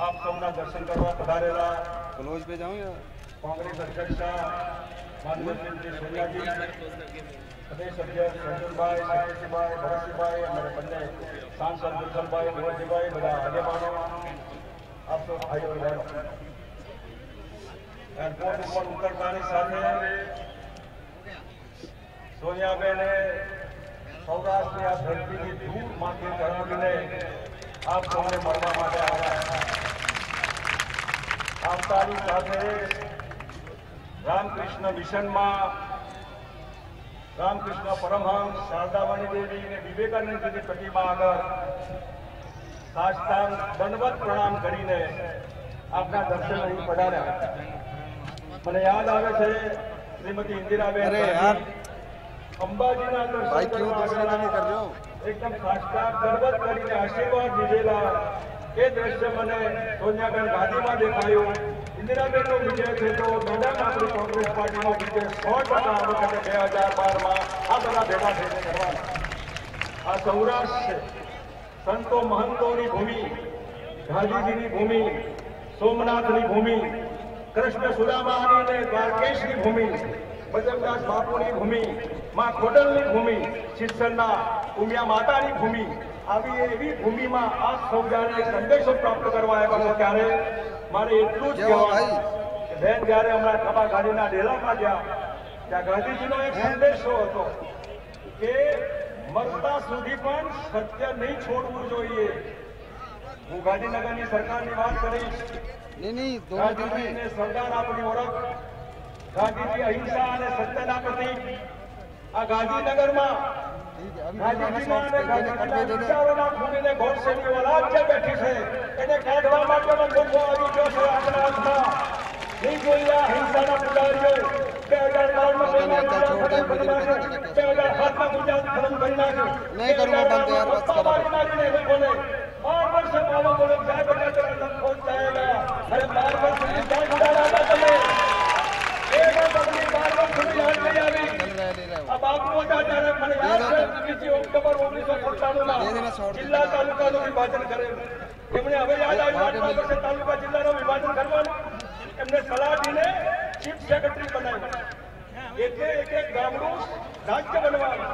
आप सबना दर्शन करवा पधारेला क्लोज पे जाऊं या कांग्रेस अध्यक्ष माननीय सोनिया जी, प्रदेश अध्यक्ष अर्जुन भाई, सतीश भाई, भरत भाई, हमारे बंदे सांसद विठल भाई, मोहन भाई, बड़ा आगे मानो आप सब भाई और बहनों। एयरपोर्ट पर उतरतानी साथे सोनिया बेने सौराष्ट्र या धरती की दूर माथे करावीने आप सबने मरवा माटे आवतानी साथे रामकृष्ण मिशन में रामकृष्ण परमहंस शारदामणि देवी ने विवेकानंद जी की प्रतिमा आगे साष्टांग दंडवत प्रणाम करीने आपना दर्शन नहीं पधार्या। મને યાદ આવે છે શ્રીમતી ઇન્દિરાબેન અંબાજીના દર્શન કરવા એકદમ સાષ્ટાંગ દંડવત કરીને આશીર્વાદ લીધેલા એ દ્રશ્ય મને સોનિયાબેન ગાંધીમાં દેખાયું। इंदिराबेन विजय थे तो मैदान अपनी कांग्रेस पार्टी में विजय 100% आ वखते 2012 में आ बड़ा भेगा थईने करवाना। आ सौराष्ट्र संतो महंतों की भूमि, गांधीजी की भूमि, सोमनाथ की भूमि, कृष्ण सुदामानी ने द्वारकेश की भूमि, बजरंगदास बापू की भूमि, मां खोडल की भूमि, शिक्षणना उमिया माता की भूमि આવી એવી ભૂમિમાં આ સૌજાને સંદેશો પ્રાપ્ત કરવા આવ્યા ત્યારે મારે એટલું જ કહેવાનું કે બેન જ્યારે હમણાં ખભા ગાડીના ડેલામાં ગયા ત્યાં ગાંધીજીનો એક સંદેશો હતો કે મરતા સુધી પણ સત્ય નહીં છોડવું જોઈએ। હું ગાંધીનગરની સરકારની વાત કરીશ। ગાંધીજીને સરદાર આપણી ઓળખ, ગાંધીજી અહિંસા અને સત્યના પ્રતીક। આ ગાંધીનગરમાં ગાંધીજીના અને ગાંધીજીના વિચારોના ખૂણીને ગોડસેની ઓલાદ જે બેઠી છે એને કાઢવા માટેનો લોકો આવી ગયો છે આપણા હાથમાં। નહીં જોયા હિંસાના પુજારીઓ 2012માં 2007માં ગુજરાત ખતમ કરી નાખ્યું। નહીં કરવા બંધ યાર બસ કરો મારીને લોકોને 12 વર્ષે પાવો બોલો જાય બેટા તમે ન પહોંચ જાયેગા। અરે 12 વર્ષ સુધી ક્યાં ગુજારા તમે એક બદલી 12 વર્ષ સુધી યાદ નહીં આવી। આ બાપુ હતા ત્યારે મને યાદ છે 21 ઓક્ટોબર 1997માં જિલ્લા તાલુકાનું વિભાજન કરેલું। એમણે હવે યાદ આવ્યું 8 વર્ષે તાલુકા જિલ્લાનું વિભાજન કરવાનું। એમને સલાહજીને ચીફ સેક્રેટરી બનાવ્યા એટલે એક ગામડું રાજ્ય બનવાનું।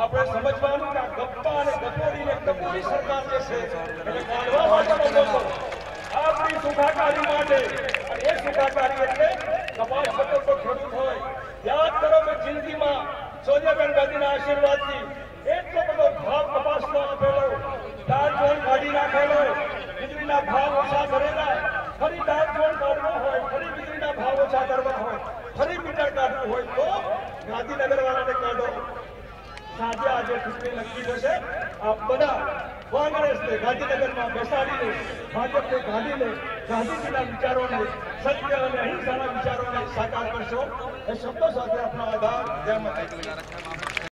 આપણે સમજવાનું કે આ ગપ્પા અને ગપોડીને ગપોડી સરકાર જે છે એને કાઢવા માટેનો લોકો આપણી સુખાકારી માટે। અને એ સુખાકારી એટલે કપાસ બટોકો ખેડૂત હોય। યાદ કરો કે જિંદગીમાં સોનિયાબેન ગાંધીના આશીર્વાદથી એટલો બધો ભાવ કપાસનો આપેલો, દાળ ચોળ કાઢી નાખેલો, વીજળીના ભાવ ઓછા કરેલા। ફરી દાળ ચોળ કાઢવો હોય, ફરી વીજળીના ભાવ ઓછા કરવા હોય, ફરી મીટર કાઢવું હોય તો ગાંધીનગર વાળાને કાઢો। સાંજે આજે ચૂંટણી નક્કી થશે। આપ બધા કોંગ્રેસને ગાંધીનગરમાં બેસાડીને ભાજપને ગાંધીને ગાંધીજીના વિચારોને, સત્ય અને અહિંસાના વિચારોને સાકાર કરશો। એ શબ્દો સાથે આપનો આભાર। જય માતા।